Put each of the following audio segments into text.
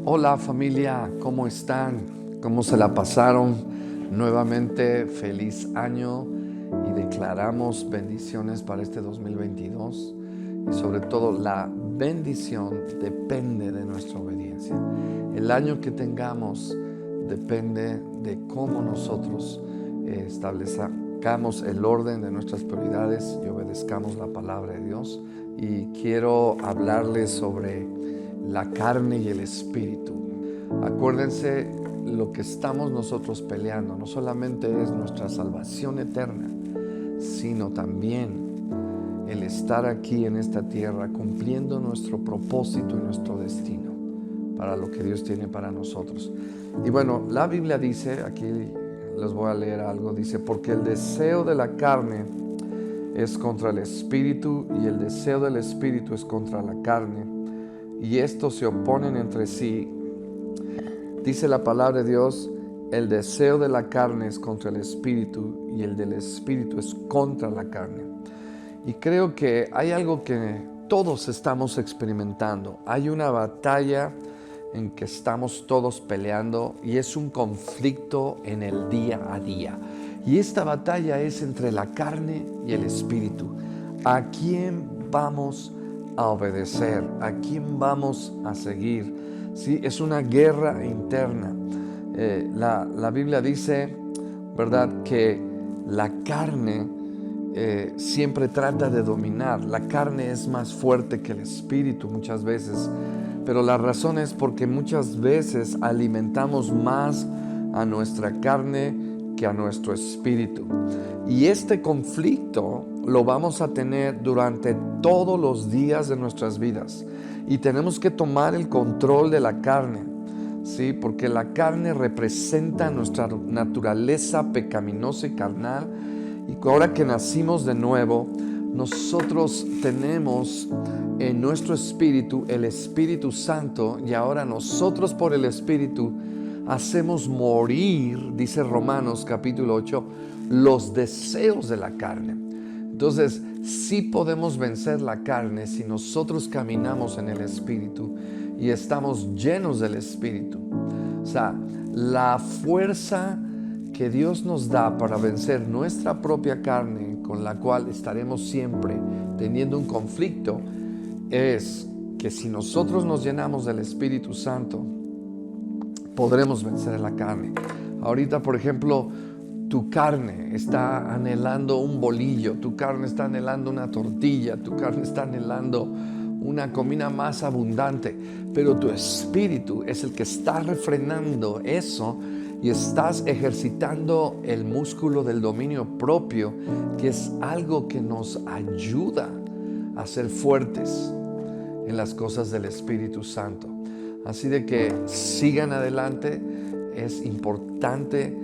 Hola familia, ¿cómo están? ¿Cómo se la pasaron? Nuevamente feliz año y declaramos bendiciones para este 2022 y sobre todo la bendición depende de nuestra obediencia. El año que tengamos depende de cómo nosotros establezcamos el orden de nuestras prioridades y obedezcamos la palabra de Dios. Y quiero hablarles sobre la carne y el espíritu. Acuérdense, lo que estamos nosotros peleando no solamente es nuestra salvación eterna, sino también el estar aquí en esta tierra cumpliendo nuestro propósito y nuestro destino para lo que Dios tiene para nosotros. Y bueno, la Biblia dice, aquí les voy a leer algo, dice: porque el deseo de la carne es contra el espíritu y el deseo del espíritu es contra la carne, y estos se oponen entre sí. Dice la palabra de Dios: el deseo de la carne es contra el espíritu y el del espíritu es contra la carne. Y creo que hay algo que todos estamos experimentando. Hay una batalla en que estamos todos peleando y es un conflicto en el día a día. Y esta batalla es entre la carne y el espíritu. ¿A quién vamos a obedecer? ¿A quién vamos a seguir? Sí, es una guerra interna. La Biblia dice, ¿verdad?, que la carne siempre trata de dominar. La carne es más fuerte que el espíritu muchas veces, pero la razón es porque muchas veces alimentamos más a nuestra carne que a nuestro espíritu. Y este conflicto lo vamos a tener durante todos los días de nuestras vidas. Y tenemos que tomar el control de la carne, ¿sí? Porque la carne representa nuestra naturaleza pecaminosa y carnal. Y ahora que nacimos de nuevo, nosotros tenemos en nuestro espíritu el Espíritu Santo, y ahora nosotros por el Espíritu hacemos morir, dice Romanos capítulo 8, los deseos de la carne. Entonces, sí podemos vencer la carne si nosotros caminamos en el Espíritu y estamos llenos del Espíritu. O sea, la fuerza que Dios nos da para vencer nuestra propia carne, con la cual estaremos siempre teniendo un conflicto, es que si nosotros nos llenamos del Espíritu Santo, podremos vencer la carne. Ahorita, por ejemplo, tu carne está anhelando un bolillo, tu carne está anhelando una tortilla, tu carne está anhelando una comida más abundante, pero tu espíritu es el que está refrenando eso y estás ejercitando el músculo del dominio propio, que es algo que nos ayuda a ser fuertes en las cosas del Espíritu Santo. Así de que sigan adelante. Es importante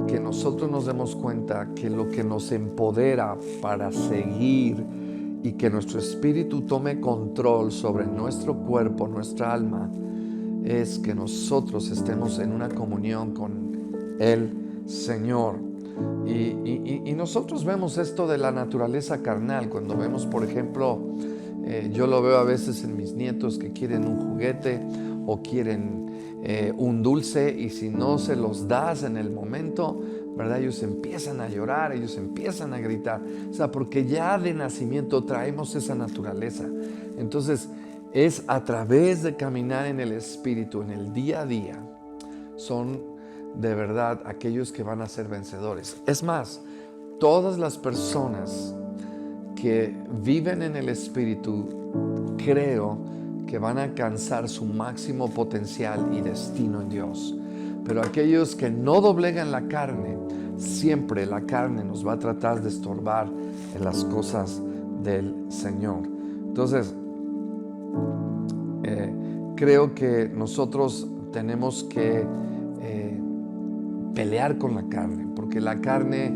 que nosotros nos demos cuenta que lo que nos empodera para seguir y que nuestro espíritu tome control sobre nuestro cuerpo, nuestra alma, es que nosotros estemos en una comunión con el Señor. Y nosotros vemos esto de la naturaleza carnal cuando vemos, por ejemplo, yo lo veo a veces en mis nietos que quieren un juguete o quieren un dulce, y si no se los das en el momento, ¿verdad?, ellos empiezan a llorar, ellos empiezan a gritar. O sea, porque ya de nacimiento traemos esa naturaleza. Entonces, es a través de caminar en el Espíritu, en el día a día, son de verdad aquellos que van a ser vencedores. Es más, todas las personas que viven en el Espíritu, creo que van a alcanzar su máximo potencial y destino en Dios. Pero aquellos que no doblegan la carne, siempre la carne nos va a tratar de estorbar en las cosas del Señor. Entonces, creo que nosotros tenemos que pelear con la carne, porque la carne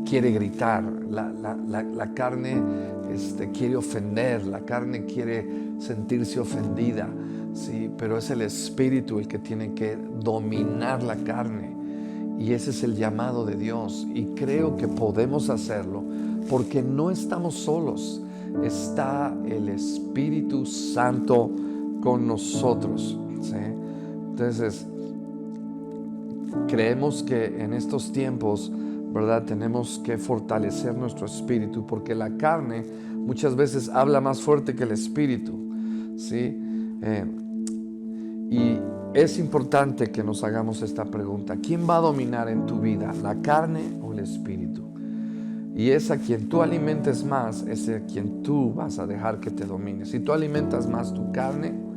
quiere gritar, la carne quiere ofender, la carne quiere sentirse ofendida, ¿sí? Pero es el Espíritu el que tiene que dominar la carne, y ese es el llamado de Dios, y creo que podemos hacerlo porque no estamos solos, está el Espíritu Santo con nosotros, ¿sí? Entonces, creemos que en estos tiempos, ¿verdad?, tenemos que fortalecer nuestro espíritu, porque la carne muchas veces habla más fuerte que el espíritu, ¿sí? Y es importante que nos hagamos esta pregunta: ¿quién va a dominar en tu vida, la carne o el espíritu? Y es a quien tú alimentes más, es a quien tú vas a dejar que te domine. Si tú alimentas más tu carne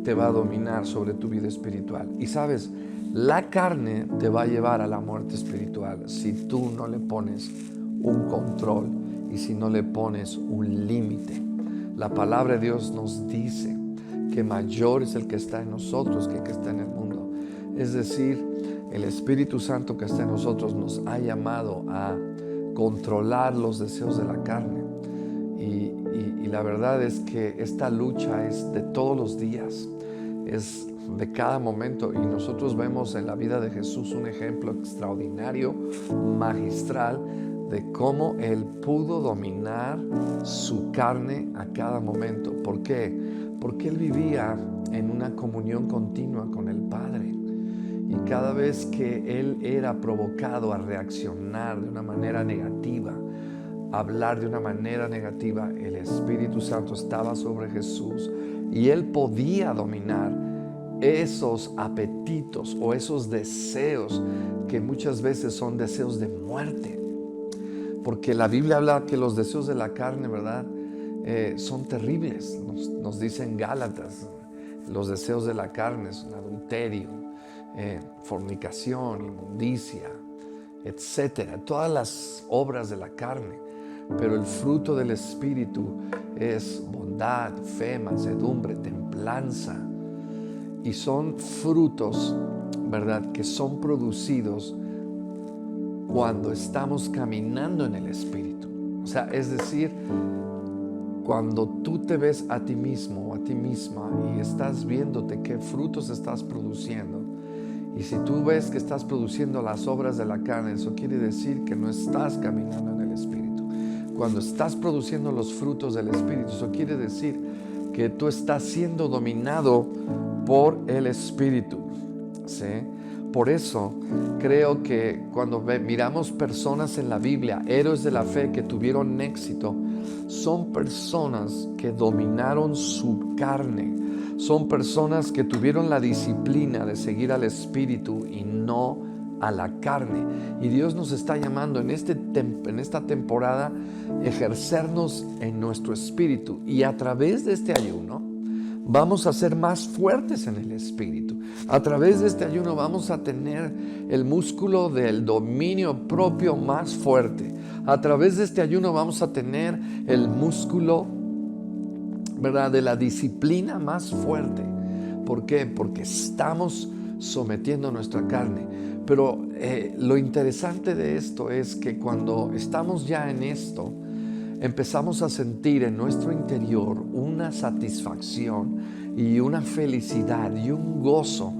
te va a dominar sobre tu vida espiritual. Y sabes, la carne te va a llevar a la muerte espiritual si tú no le pones un control y si no le pones un límite. La palabra de Dios nos dice que mayor es el que está en nosotros que el que está en el mundo. Es decir, el Espíritu Santo que está en nosotros nos ha llamado a controlar los deseos de la carne. Y la verdad es que esta lucha es de todos los días, es de cada momento. Y nosotros vemos en la vida de Jesús un ejemplo extraordinario, magistral, de cómo Él pudo dominar su carne a cada momento. ¿Por qué? Porque Él vivía en una comunión continua con el Padre. Y cada vez que Él era provocado a reaccionar de una manera negativa, a hablar de una manera negativa, el Espíritu Santo estaba sobre Jesús y Él podía dominar esos apetitos o esos deseos que muchas veces son deseos de muerte. Porque la Biblia habla que los deseos de la carne, ¿verdad?, son terribles. Nos dicen Gálatas, los deseos de la carne son adulterio, fornicación, inmundicia, etcétera, todas las obras de la carne. Pero el fruto del Espíritu es bondad, fe, mansedumbre, templanza. Y son frutos, ¿verdad?, que son producidos cuando estamos caminando en el Espíritu. O sea, es decir, cuando tú te ves a ti mismo o a ti misma y estás viéndote qué frutos estás produciendo, y si tú ves que estás produciendo las obras de la carne, eso quiere decir que no estás caminando en el Espíritu. Cuando estás produciendo los frutos del Espíritu, eso quiere decir que tú estás siendo dominado por el Espíritu, ¿sí? Por eso creo que cuando miramos personas en la Biblia, héroes de la fe que tuvieron éxito, son personas que dominaron su carne. Son personas que tuvieron la disciplina de seguir al Espíritu y no a la carne. Y Dios nos está llamando en esta temporada ejercernos en nuestro espíritu. Y a través de este ayuno vamos a ser más fuertes en el espíritu. A través de este ayuno vamos a tener el músculo del dominio propio más fuerte. A través de este ayuno vamos a tener el músculo, ¿verdad?, de la disciplina más fuerte. ¿Por qué? Porque estamos sometiendo nuestra carne. Pero lo interesante de esto es que cuando estamos ya en esto, empezamos a sentir en nuestro interior una satisfacción y una felicidad y un gozo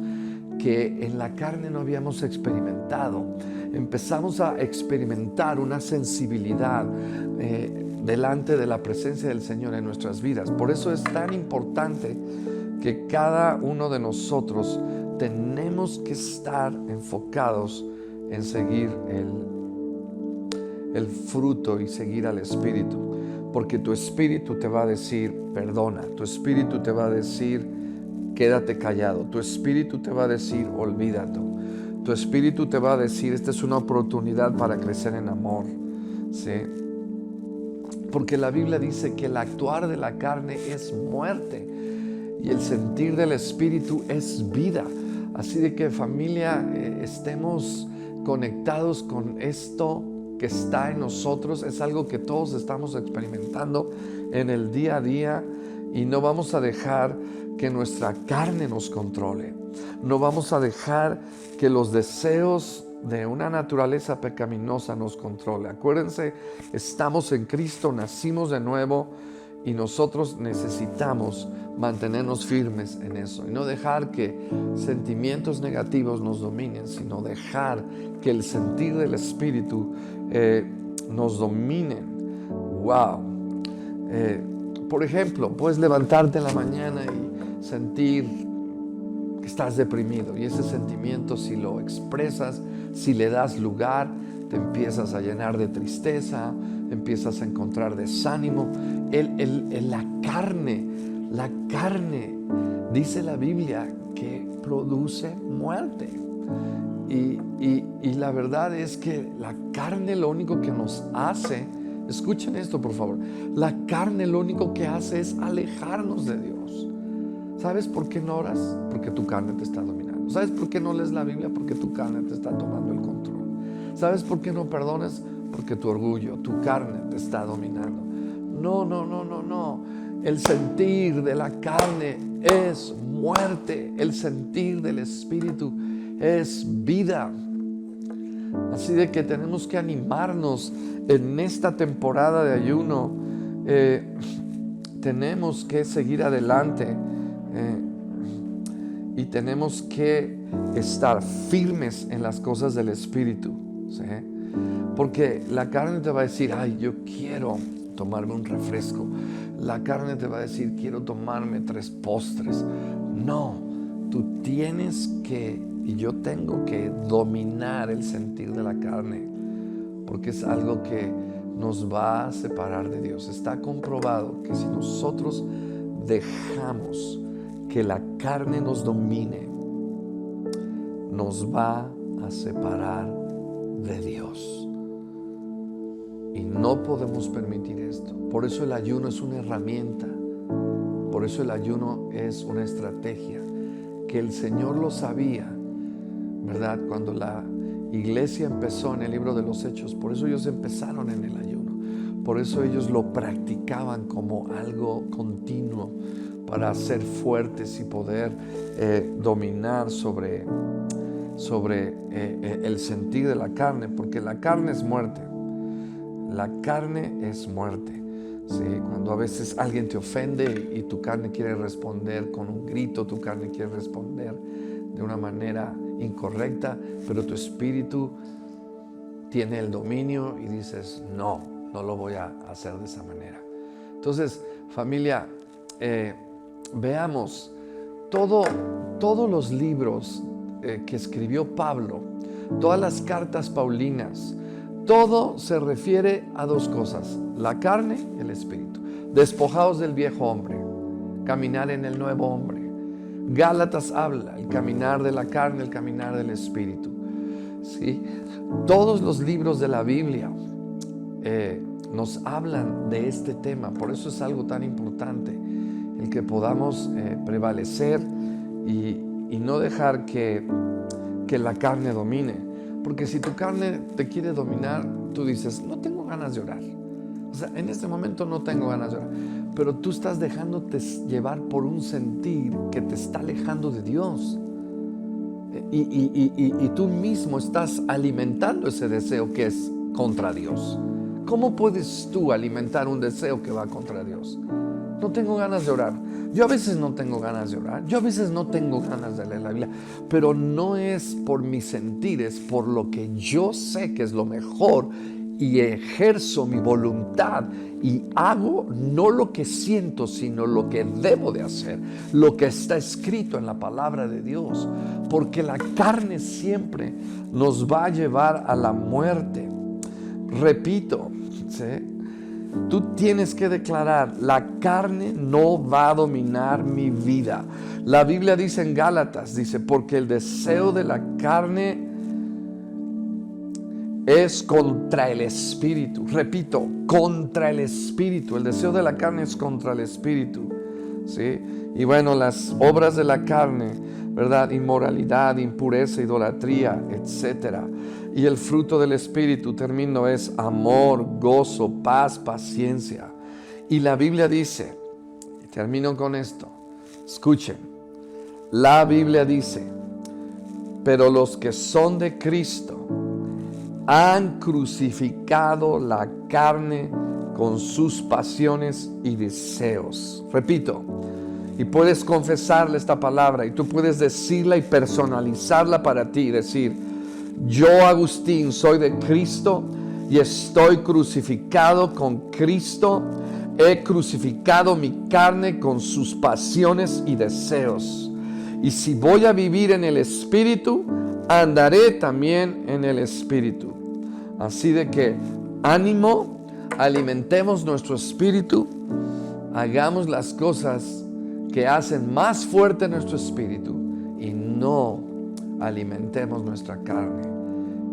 que en la carne no habíamos experimentado. Empezamos a experimentar una sensibilidad delante de la presencia del Señor en nuestras vidas. Por eso es tan importante que cada uno de nosotros tenemos que estar enfocados en seguir el fruto y seguir al Espíritu, porque tu espíritu te va a decir perdona, tu espíritu te va a decir quédate callado, tu espíritu te va a decir olvídate, tu espíritu te va a decir esta es una oportunidad para crecer en amor, ¿sí? Porque la Biblia dice que el actuar de la carne es muerte y el sentir del espíritu es vida. Así de que, familia, estemos conectados con esto que está en nosotros. Es algo que todos estamos experimentando en el día a día y no vamos a dejar que nuestra carne nos controle. No vamos a dejar que los deseos de una naturaleza pecaminosa nos controle. Acuérdense, estamos en Cristo, nacimos de nuevo y nosotros necesitamos mantenernos firmes en eso y no dejar que sentimientos negativos nos dominen, sino dejar que el sentir del Espíritu nos domine. Wow. Por ejemplo, puedes levantarte en la mañana sentir que estás deprimido, y ese sentimiento, si lo expresas, si le das lugar, te empiezas a llenar de tristeza, empiezas a encontrar desánimo. La carne, dice la Biblia, que produce muerte. Y la verdad es que la carne lo único que nos hace, escuchen esto por favor, la carne lo único que hace es alejarnos de Dios. ¿Sabes por qué no oras? Porque tu carne te está dominando. ¿Sabes por qué no lees la Biblia? Porque tu carne te está tomando el control. ¿Sabes por qué no perdonas? Porque tu orgullo, tu carne te está dominando. No. El sentir de la carne es muerte. El sentir del Espíritu es vida. Así de que tenemos que animarnos en esta temporada de ayuno. Tenemos que seguir adelante y tenemos que estar firmes en las cosas del Espíritu, ¿sí? Porque la carne te va a decir, ay, yo quiero tomarme un refresco. La carne te va a decir, quiero tomarme 3 postres. No, tú tienes que, y yo tengo que dominar el sentir de la carne, porque es algo que nos va a separar de Dios. Está comprobado que si nosotros dejamos que la carne nos domine, nos va a separar de Dios. Y no podemos permitir esto. Por eso el ayuno es una herramienta. Por eso el ayuno es una estrategia. Que el Señor lo sabía, ¿verdad? Cuando la iglesia empezó en el libro de los Hechos. Por eso ellos empezaron en el ayuno. Por eso ellos lo practicaban como algo continuo para ser fuertes y poder dominar sobre el sentir de la carne. Porque la carne es muerte. La carne es muerte. ¿Sí? Cuando a veces alguien te ofende y tu carne quiere responder con un grito, tu carne quiere responder de una manera incorrecta, pero tu espíritu tiene el dominio y dices, no lo voy a hacer de esa manera. Entonces, familia, veamos todos los libros que escribió Pablo, todas las cartas paulinas, todo se refiere a 2 cosas: la carne y el espíritu. Despojados del viejo hombre, caminar en el nuevo hombre. Gálatas habla el caminar de la carne, el caminar del espíritu. ¿Sí? Todos los libros de la Biblia nos hablan de este tema. Por eso es algo tan importante el que podamos prevalecer y no dejar que la carne domine. Porque si tu carne te quiere dominar, tú dices, no tengo ganas de orar. O sea, en este momento no tengo ganas de orar. Pero tú estás dejándote llevar por un sentir que te está alejando de Dios. Y tú mismo estás alimentando ese deseo que es contra Dios. ¿Cómo puedes tú alimentar un deseo que va contra Dios? No tengo ganas de orar. Yo a veces no tengo ganas de orar. Yo a veces no tengo ganas de leer la Biblia. Pero no es por mi sentir, es por lo que yo sé que es lo mejor. Y ejerzo mi voluntad y hago no lo que siento, sino lo que debo de hacer. Lo que está escrito en la palabra de Dios. Porque la carne siempre nos va a llevar a la muerte. Repito, ¿sí? Tú tienes que declarar, la carne no va a dominar mi vida. La Biblia dice en Gálatas, dice, porque el deseo de la carne es contra el espíritu. Repito, contra el espíritu. El deseo de la carne es contra el espíritu. ¿Sí? Y bueno, las obras de la carne, ¿verdad? Inmoralidad, impureza, idolatría, etcétera. Y el fruto del Espíritu, termino, es amor, gozo, paz, paciencia. Y la Biblia dice, y termino con esto, escuchen, la Biblia dice, pero los que son de Cristo han crucificado la carne con sus pasiones y deseos. Repito, y puedes confesarle esta palabra y tú puedes decirla y personalizarla para ti y decir, yo, Agustín, soy de Cristo y estoy crucificado con Cristo. he crucificado mi carne con sus pasiones y deseos. Y si voy a vivir en el Espíritu, andaré también en el Espíritu. Así de que ánimo, alimentemos nuestro espíritu, hagamos las cosas que hacen más fuerte nuestro espíritu y no alimentemos nuestra carne.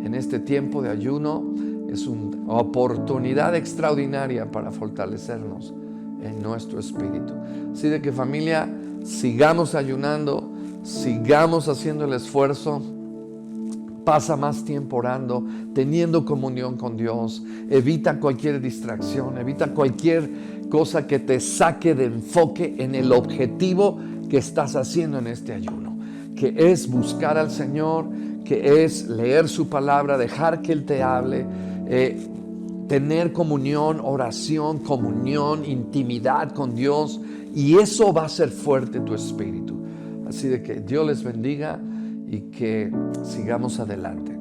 En este tiempo de ayuno es una oportunidad extraordinaria para fortalecernos en nuestro espíritu. Así de que, familia, sigamos ayunando, sigamos haciendo el esfuerzo. Pasa más tiempo orando, teniendo comunión con Dios. Evita cualquier distracción, evita cualquier cosa que te saque de enfoque en el objetivo que estás haciendo en este ayuno, que es buscar al Señor, que es leer su palabra, dejar que Él te hable, tener comunión, oración, comunión, intimidad con Dios, y eso va a hacer fuerte tu espíritu. Así de que Dios les bendiga y que sigamos adelante.